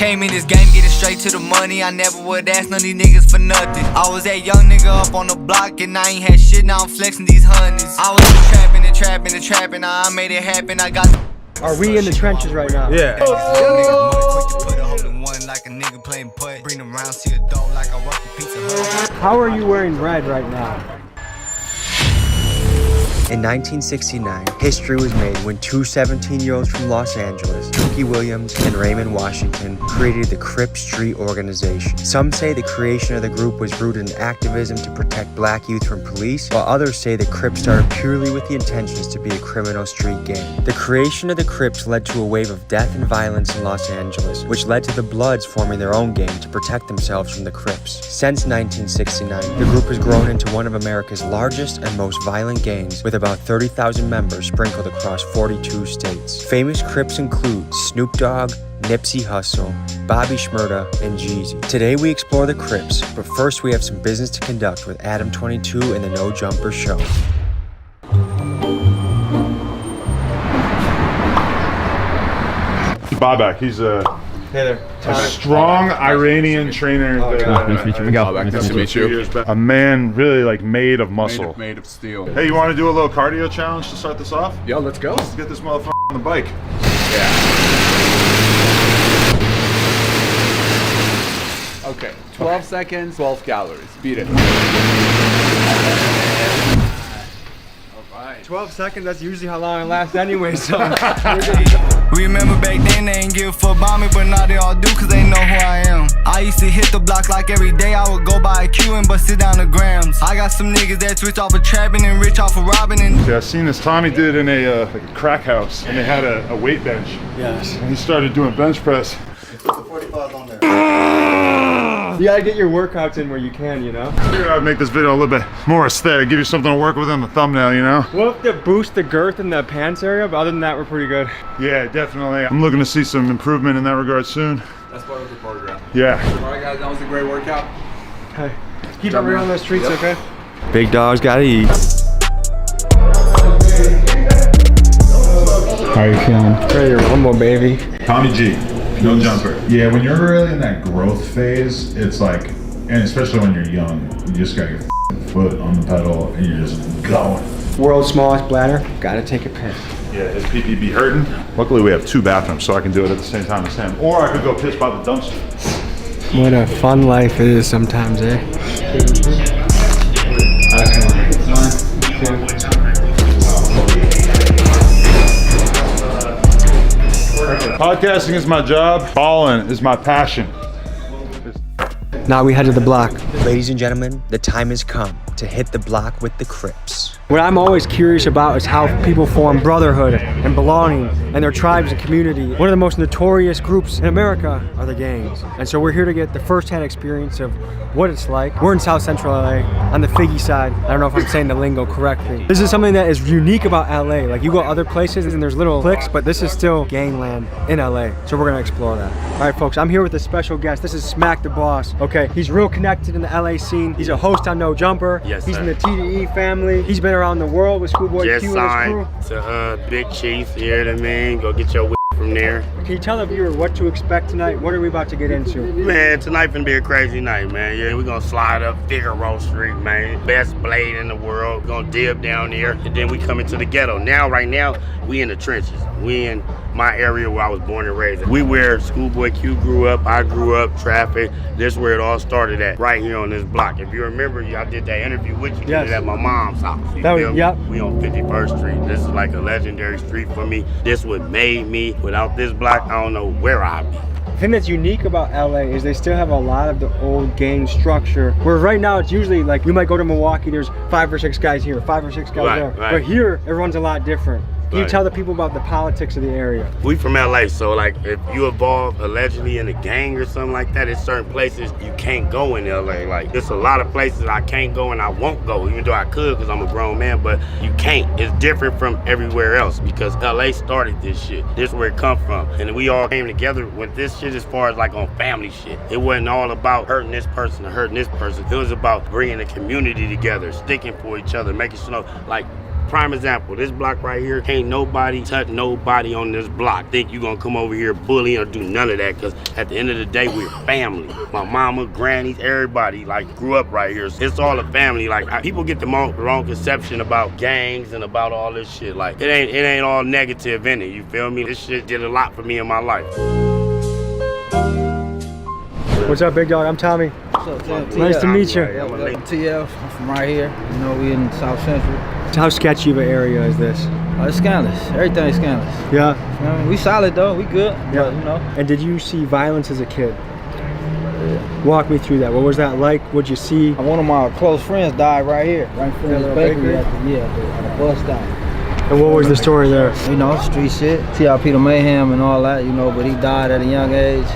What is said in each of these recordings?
Came in this game getting straight to the money. I never would ask none of these niggas for nothing. I was that young nigga up on the block and I ain't had shit, now I'm flexing these honeys. I was just trapping and trapping and trapping, now I made it happen, I got. Are we in the trenches right now? Yeah. Like a nigga playing putt, bring them round, see a dog like I work for Pizza Hut. How are you wearing red right now? In 1969, history was made when two 17-year-olds from Los Angeles, Tookie Williams and Raymond Washington, created the Crips Street organization. Some say the creation of the group was rooted in activism to protect black youth from police, while others say the Crips started purely with the intentions to be a criminal street gang. The creation of the Crips led to a wave of death and violence in Los Angeles, which led to the Bloods forming their own gang to protect themselves from the Crips. Since 1969, the group has grown into one of America's largest and most violent gangs, with about 30,000 members sprinkled across 42 states. Famous Crips include Snoop Dogg, Nipsey Hussle, Bobby Shmurda, and Jeezy. Today we explore the Crips, but first we have some business to conduct with Adam 22 and the No Jumper Show. Babak, he's a strong Iranian trainer. Nice to meet you, Miguel. Nice to meet you. A man really like made of muscle. Made of steel. Hey, you want to do a little cardio challenge to start this off? Yo, let's go. Let's get this motherfucker on the bike. Yeah. Okay, 12 seconds, 12 calories. Beat it. 12 seconds, that's usually how long it lasts anyway, so. Remember back then they ain't give a fuck about me, but now they all do cause they know who I am. I used to hit the block like every day, I would go by a Q and bust it down the grams. I got some niggas that's rich off of trapping and rich off of robbing and. Yeah, I seen this Tommy did in a like a crack house, and they had a weight bench. Yes. And he started doing bench press. Put the 45 on there. You gotta get your workouts in where you can, you know? I figured I'd make this video a little bit more aesthetic, give you something to work with on the thumbnail, you know? We'll have to boost the girth in the pants area, but other than that, we're pretty good. Yeah, definitely. I'm looking to see some improvement in that regard soon. That's part of the program. Yeah. Alright guys, that was a great workout. Hey, keep it real on those streets, Yep. okay? Big dogs gotta eat. How are you feeling? Hey, you're humble, baby. Tommy G, no jumper. Yeah, when you're really in that growth phase, it's like, and especially when you're young, you just got your foot on the pedal and you're just going. World's smallest bladder, gotta take a piss. Yeah, his pee be hurting. Luckily we have two bathrooms, so I can do it at the same time as him. Or I could go piss by the dumpster. What a fun life it is sometimes, eh? Podcasting is my job, balling is my passion. Now we head to the block. Ladies and gentlemen, the time has come to hit the block with the Crips. What I'm always curious about is how people form brotherhood and belonging and their tribes and community. One of the most notorious groups in America are the gangs. And so we're here to get the first-hand experience of what it's like. We're in South Central LA on the Figgy side. I don't know if I'm saying the lingo correctly. This is something that is unique about LA. Like you go other places and there's little cliques, but this is still gangland in LA. So we're gonna explore that. All right, folks, I'm here with a special guest. This is Smack the Boss. Okay, he's real connected in the LA scene. He's a host on No Jumper. Yes, he's sir. in the TDE family. He's been around the world with Schoolboy Just Q and his crew. signed to Big Chief, you hear what I mean? Go get your from there. Can you tell the viewer what to expect tonight? What are we about to get into? Man, tonight finna be a crazy night, man. Yeah, we gonna slide up Figueroa Street, man. Best blade in the world. We're gonna dip down there, and then we come into the ghetto. Right now, we in the trenches. We in my area where I was born and raised. We where Schoolboy Q grew up, I grew up, traffic. This is where it all started at, right here on this block. If you remember, I did that interview with you. Yes. Did it at my mom's house. You feel me? Yep. We on 51st Street. This is like a legendary street for me. This what made me. Without this block, I don't know where I'd be. The thing that's unique about LA is they still have a lot of the old gang structure. Where right now it's usually like you might go to Milwaukee, there's 5 or 6 guys here, 5 or 6 guys there. Right. But here, everyone's a lot different. Can you Right. tell the people about the politics of the area? We from LA, so like if you involved allegedly in a gang or something like that, it's certain places you can't go in LA. Like there's a lot of places I can't go and I won't go, even though I could because I'm a grown man, but you can't. It's different from everywhere else because LA started this shit. This is where it come from. And we all came together with this shit as far as like on family shit. It wasn't all about hurting this person or hurting this person. It was about bringing the community together, sticking for each other, making sure like prime example. This block right here, can't nobody touch nobody on this block. Think you gonna come over here bullying or do none of that, because at the end of the day, we're family. My mama, grannies, everybody like grew up right here. So it's all a family. Like people get the wrong conception about gangs and about all this shit. Like it ain't all negative in it. You feel me? This shit did a lot for me in my life. What's up, big dog? I'm Tommy. What's up, Nice to meet you. I'm TF. I'm from right here. You know, we in South Central. How sketchy of an area is this? It's scandalous. Everything's scandalous. Yeah. You know, we solid though. We good. Yeah. But, you know. And did you see violence as a kid? Walk me through that. What was that like? What'd you see? One of my close friends died right here, right in front of the bakery at the bus stop. And what was the story there? You know, street shit, TRP the mayhem and all that. You know, but he died at a young age.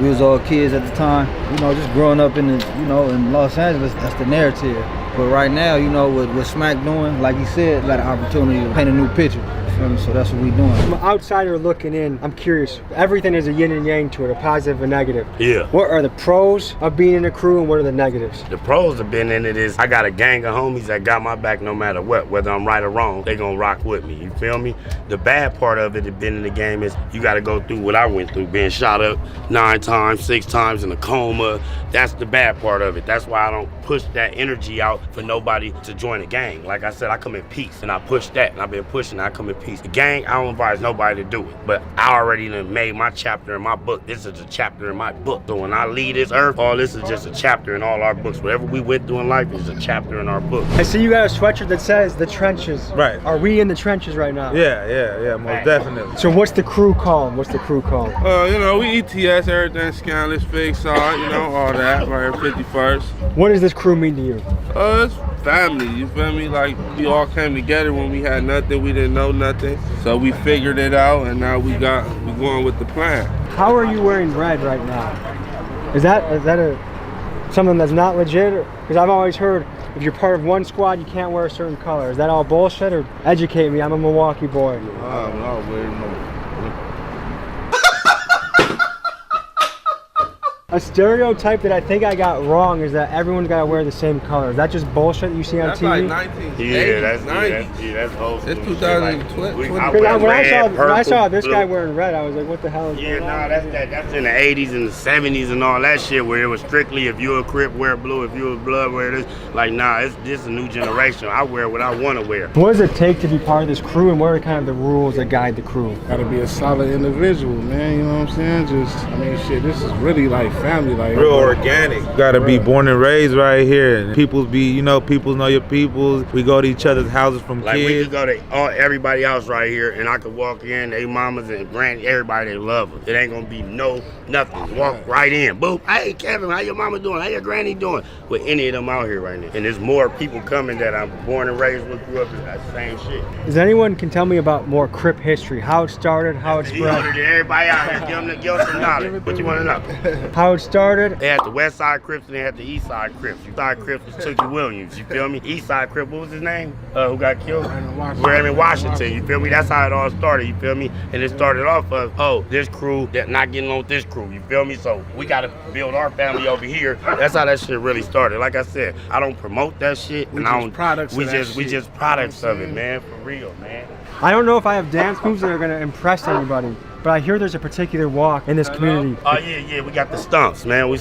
We was all kids at the time. You know, just growing up in in Los Angeles, that's the narrative. But right now, you know, what Smack doing, like he said, got an opportunity to paint a new picture. You feel me? So that's what we doing. From an outsider looking in, I'm curious. Everything is a yin and yang to it, a positive and negative. Yeah. What are the pros of being in a crew and what are the negatives? The pros have been in it is I got a gang of homies that got my back no matter what. Whether I'm right or wrong, they gonna rock with me. You feel me? The bad part of it, been in the game, is you gotta go through what I went through, being shot up 9 times, 6 times in a coma. That's the bad part of it. That's why I don't push that energy out for nobody to join a gang. Like I said, I come in peace and I push that, and I've been pushing, I come in peace. The gang, I don't advise nobody to do it, but I already done made my chapter in my book. This is a chapter in my book. So when I leave this earth, all this is just a chapter in all our books. Whatever we went through in life is a chapter in our book. I see you got a sweatshirt that says the trenches. Right. Are we in the trenches right now? Yeah, most definitely. So what's the crew called? What's the crew called? You know, we ETS, everything scandalous, fake side, you know, all that, right here, 51st. What does this crew mean to you? It's family, you feel me? Like, we all came together when we had nothing, we didn't know nothing. So we figured it out, and now we going with the plan. How are you wearing red right now? Is that something that's not legit? Because I've always heard if you're part of one squad, you can't wear a certain color. Is that all bullshit, or educate me? I'm a Milwaukee boy. I'm not wearing no. A stereotype that I think I got wrong is that everyone's got to wear the same color. Is that just bullshit that you see on That's TV? like 1980s, Yeah, that's 90s. that's old school. It's shit. 2012. Like, When I saw this guy wearing red, I was like, what the hell is Yeah, going nah, on? that's in the 80s and the 70s and all that shit, where it was strictly if you a Crip, wear blue, if you a Blood, wear this. Like, nah, this a new generation. I wear what I want to wear. What does it take to be part of this crew, and what are kind of the rules that guide the crew? Gotta be a solid individual, man, you know what I'm saying? Shit, this is really like family, like Real organic. You gotta be born and raised right here. And peoples know your peoples. We go to each other's houses from Like, we kids. could go to everybody else right here, and I could walk in, they mamas and granny, everybody, they love us. It ain't gonna be nothing. Walk right in. Boop. Hey, Kevin, how your mama doing? How your granny doing? With any of them out here right now. And there's more people coming that I'm born and raised with, grew up with that same shit. Does anyone can tell me about more Crip history? How it started, how it He older spread? than everybody out here. Give them some knowledge. What you want to know? How it started? They had the West Side Crips and they had the East Side Crips. East Side Crips was Tookie Williams, you feel me? East Side Crip, what was his name? Who got killed? Raymond Washington, you feel me? That's how it all started, you feel me? And it started off of, oh, this crew that not getting on with this crew, you feel me? So we gotta build our family over here. That's how that shit really started. Like I said, I don't promote that shit. We just products of it, man, for real, man. I don't know if I have dance moves that are gonna impress anybody, but I hear there's a particular walk in this community. Oh yeah, we got the stumps, man. We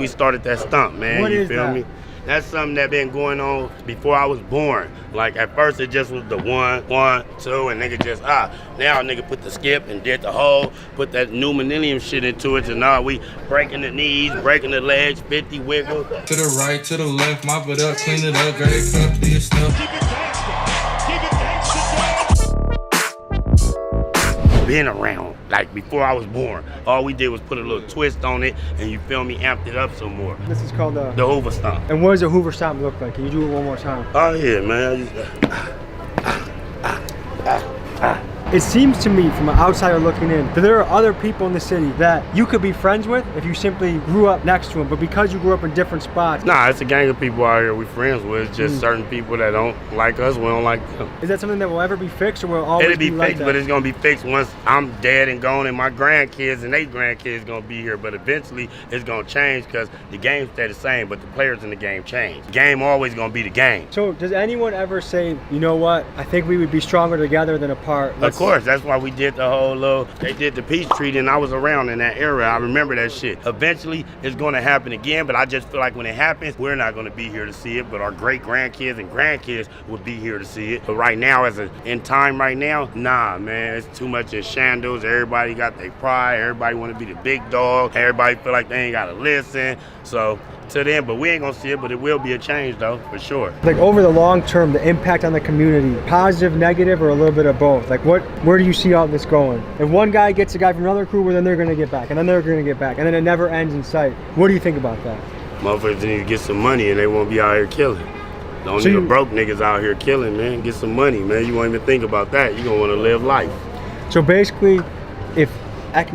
started that stump, man. What you is feel that? me? That's something that been going on before I was born. Like at first it just was the 1, 1, 2, and nigga just Now nigga put the skip and did the whole, put that new millennium shit into it. And now we breaking the knees, breaking the legs, 50 wiggle. To the right, to the left, mop it up, clean it up, grab it up, do your stuff. Been around, like before I was born. All we did was put a little twist on it, and you feel me, amped it up some more. This is called the Hoover Stomp. And what does a Hoover Stomp look like? Can you do it one more time? Oh yeah, man. It seems to me, from an outsider looking in, that there are other people in the city that you could be friends with if you simply grew up next to them, but because you grew up in different spots. Nah, it's a gang of people out here we friends with. It's just certain people that don't like us, we don't like them. Is that something that will ever be fixed, or will it always It'll be like fixed, that? but it's gonna be fixed once I'm dead and gone, and my grandkids and their grandkids gonna be here. But eventually, it's gonna change because the game stay the same, but the players in the game change. The game always gonna be the game. So does anyone ever say, you know what, I think we would be stronger together than apart? Of course, that's why we did the whole they did the peace treaty, and I was around in that era. I remember that shit. Eventually, it's gonna happen again, but I just feel like when it happens, we're not gonna be here to see it, but our great grandkids and grandkids would be here to see it. But right now, in time right now, nah, man, it's too much in shambles. Everybody got their pride. Everybody want to be the big dog. Everybody feel like they ain't gotta listen. So to them, but we ain't gonna see it, but it will be a change though, for sure. Like over the long term, the impact on the community, positive, negative, or a little bit of both? Like where do you see all this going? If one guy gets a guy from another crew, well, then they're gonna get back, and then they're gonna get back, and then it never ends in sight. What do you think about that? Motherfuckers need to get some money and they won't be out here killing. Don't need the broke niggas out here killing, man. Get some money, man. You won't even think about that. You gonna wanna live life. So basically, if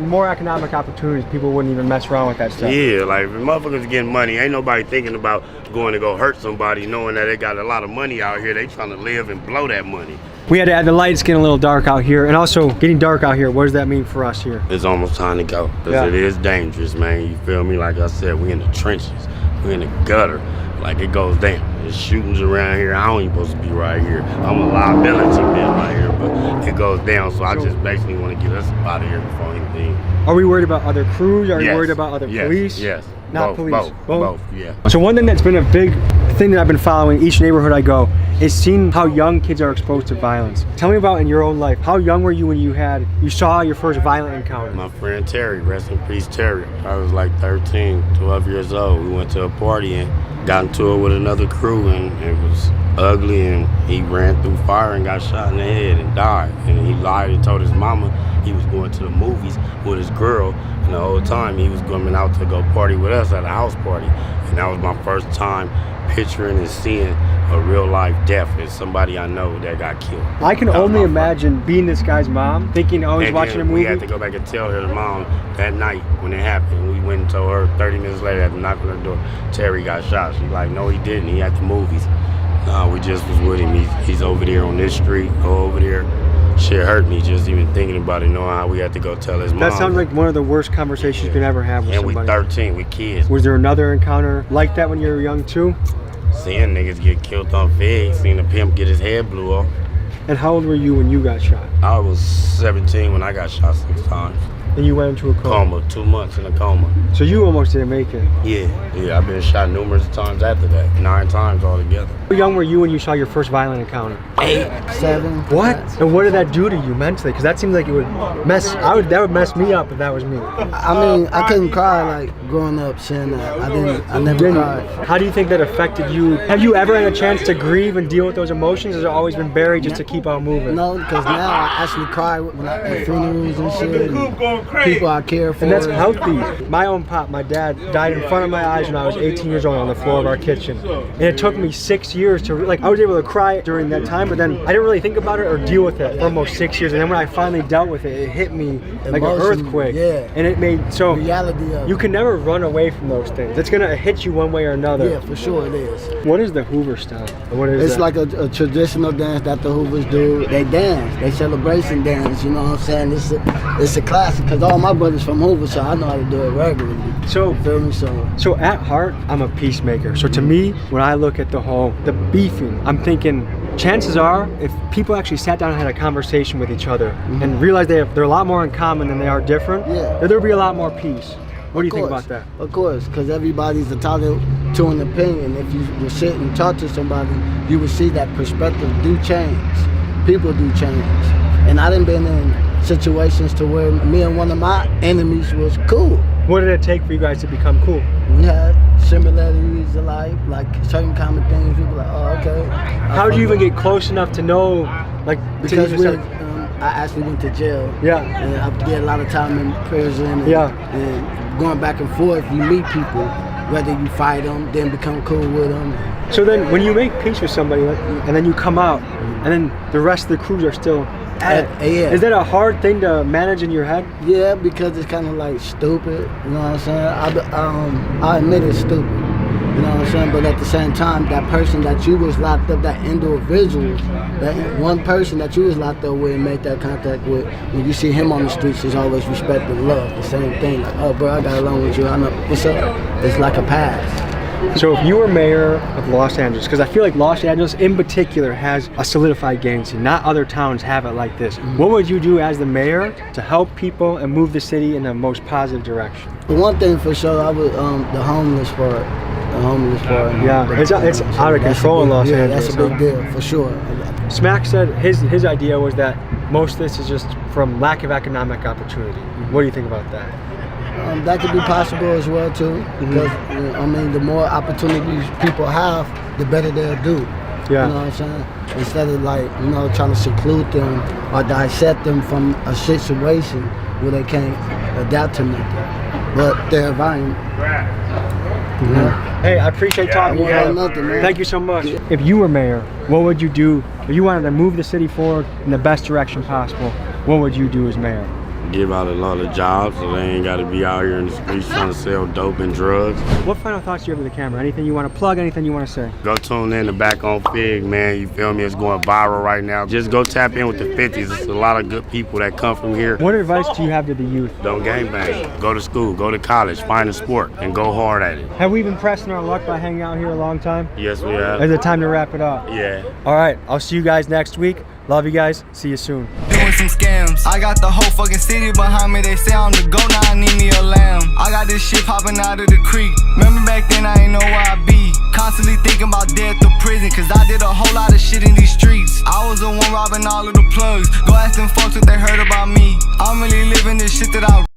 more economic opportunities, people wouldn't even mess around with that stuff. Yeah, like if motherfuckers getting money, ain't nobody thinking about going to go hurt somebody knowing that they got a lot of money out here. They trying to live and blow that money. We had to add the lights getting a little dark out here, and also getting dark out here. What does that mean for us here? It's almost time to go, because it is dangerous, man. You feel me? Like I said, we in the trenches. We in the gutter. Like it goes down. There's shootings around here. I don't even supposed to be right here. I'm a liability man right here, but it goes down. So I just basically want to get us out of here before anything. Are we worried about other crews? Are we worried about other police? Yes. Not police. Both, yeah. So one thing that's been a big thing that I've been following each neighborhood I go is seeing how young kids are exposed to violence. Tell me about in your own life. How young were you when you saw your first violent encounter? My friend Terry, rest in peace Terry. I was like 13, 12 years old. We went to a party and got into it with another crew, and it was ugly, and he ran through fire and got shot in the head and died. And he lied and told his mama he was going to the movies with his girl, and the whole time he was coming out to go party with us at a house party. And that was my first time picturing and seeing a real life death as somebody I know that got killed. I can only imagine being this guy's mom, thinking, oh, he's watching a movie. We had to go back and tell her mom that night when it happened. We went and told her 30 minutes later after knocking on her door, Terry got shot. She's like, no, he didn't. He at the movies. No, we just was with him. He's over there on this street, go over there. Shit hurt me just even thinking about it, knowing how we had to go tell his mom. That sounds like one of the worst conversations you can ever have with somebody. And we 13, we kids. Was there another encounter like that when you were young too? Seeing niggas get killed on Fig, seeing a pimp get his head blew off. And how old were you when you got shot? I was 17 when I got shot 6 times. And you went into a coma? 2 months in a coma. So you almost didn't make it? Yeah, I've been shot numerous times after that. 9 times altogether. How young were you when you saw your first violent encounter? 8, 7. What? And what did that do to you mentally? Because that seems like it would that would mess me up if that was me. I mean, I couldn't cry like growing up seeing that. I never cried. How do you think that affected you? Have you ever had a chance to grieve and deal with those emotions, or has it always been buried just to keep on moving? No, because now I actually cry when I at funerals and shit. And people I care for. And that's healthy. My own pop, my dad, died in front of my eyes when I was 18 years old on the floor of our kitchen. And it took me 6 years to, I was able to cry during that time, but then I didn't really think about it or deal with it for almost 6 years. And then when I finally dealt with it, it hit me like an earthquake. Yeah. And it made, so reality of you can never run away from those things. It's gonna hit you one way or another. Yeah, for sure it is. What is the Hoover style? What is It's that? like a traditional dance that the Hoovers do. They dance, they celebration dance, you know what I'm saying? It's a classic, because all my brothers from Hoover, so I know how to do it regularly. So, you feel me? So at heart, I'm a peacemaker. So to me, when I look at the beefing, I'm thinking, chances are, if people actually sat down and had a conversation with each other and realized they're a lot more in common than they are different, there'll be a lot more peace. What do you think about that? Of course, because everybody's entitled to an opinion. If you would sit and talk to somebody, you would see that perspective do change. People do change. And I done been in situations to where me and one of my enemies was cool. What did it take for you guys to become cool? We had similarities of life, like certain common things. We were like, oh, okay. How do you even get close enough to know, like, because I actually went to jail. Yeah. And I did a lot of time in prison. And going back and forth, you meet people, whether you fight them, then become cool with them. So then when you make peace with somebody and then you come out and then the rest of the crews are still Yeah. Is that a hard thing to manage in your head? Yeah, because it's kind of like stupid. You know what I'm saying? I admit it's stupid. You know what I'm saying? But at the same time, that person that you was locked up, that individual, that one person that you was locked up with and made that contact with, when you see him on the streets, is always respect and love. The same thing. Like, oh, bro, I got along with you. I know what's up. It's like a pass. So if you were mayor of Los Angeles, because I feel like Los Angeles in particular has a solidified gang scene, not other towns have it like this. What would you do as the mayor to help people and move the city in the most positive direction? The one thing for sure, I would the homeless part. The homeless part. Yeah, it's out of control in Los Angeles. That's a big deal for sure. Smack said his idea was that most of this is just from lack of economic opportunity. What do you think about that? That could be possible as well too, because I mean, the more opportunities people have, the better they'll do. Yeah. You know what I'm saying? Instead of like, you know, trying to seclude them or dissect them from a situation where they can't adapt to nothing but their environment. Hey, I appreciate talking to you. Nothing, man. Thank you so much. If you were mayor, what would you do? If you wanted to move the city forward in the best direction possible, what would you do as mayor? Give out a lot of jobs so they ain't gotta be out here in the streets trying to sell dope and drugs. What final thoughts do you have with the camera? Anything you want to plug, anything you want to say? Go tune in to Back on Fig, man. You feel me? It's going viral right now. Just go tap in with the 50s. There's a lot of good people that come from here. What advice do you have to the youth? Don't gangbang. Go to school, go to college, find a sport, and go hard at it. Have we been pressing our luck by hanging out here a long time? Yes, we have. Is it time to wrap it up? Yeah. All right, I'll see you guys next week. Love you guys. See you soon. Doing some scams. I got the whole fucking city behind me. They say I'm the GOAT, now I need me a lamb. I got this shit popping out of the creek. Remember back then, I ain't know where I be. Constantly thinking about death or prison, cause I did a whole lot of shit in these streets. I was the one robbing all of the plugs. Go ask them folks what they heard about me. I'm really living this shit that I